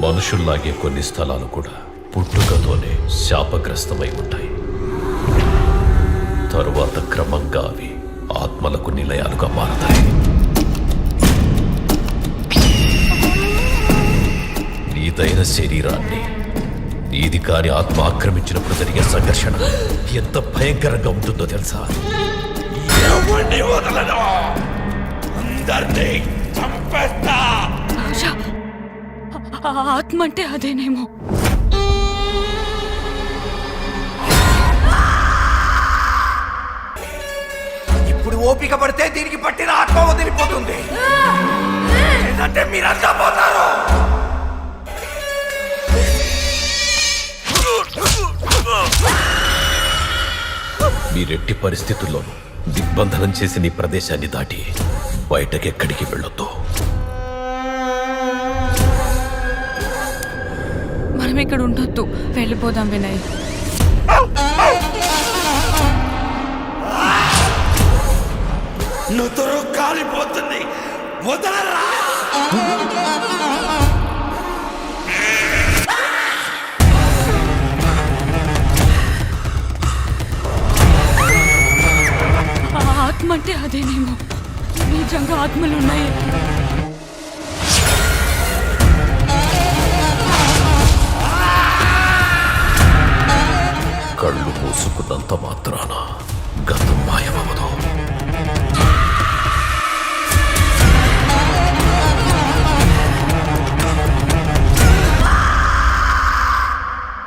మనుషుల్లాగే కొన్ని స్థలాలు కూడా పుట్టుకతోనే శాపగ్రస్తమై ఉంటాయి. తరువాత క్రమంగా అవి ఆత్మలకు నిలయాలుగా మారతాయి. నీదైన శరీరాన్ని నీది కాని ఆత్మ ఆక్రమించినప్పుడు జరిగే సంఘర్షణ ఎంత భయంకరంగా ఉంటుందో తెలుసా? అందరినీ చంపేస్తా. ఆత్మ అంటే అదేనేమో. ఇప్పుడు ఓపిక పడితే దీనికి పట్టిన ఆత్మ వదిలిపోతుంది, లేదంటే మీరంతా పోతారు. మీరెట్టి పరిస్థితుల్లోనూ దిగ్బంధనం చేసి నీ ప్రదేశాన్ని దాటి బయటకెక్కడికి వెళ్ళొద్దు. మనం ఇక్కడ ఉండొద్దు, వెళ్ళిపోదాం వినయ్. నుదురు కాలిపోతుంది, వదలరా. ఆత్మ అంటే అదేనేమో. నిజంగా ఆత్మలు ఉన్నాయి. కళ్ళు మూసుకున్నంత మాత్రాన గతం మాయమవదు.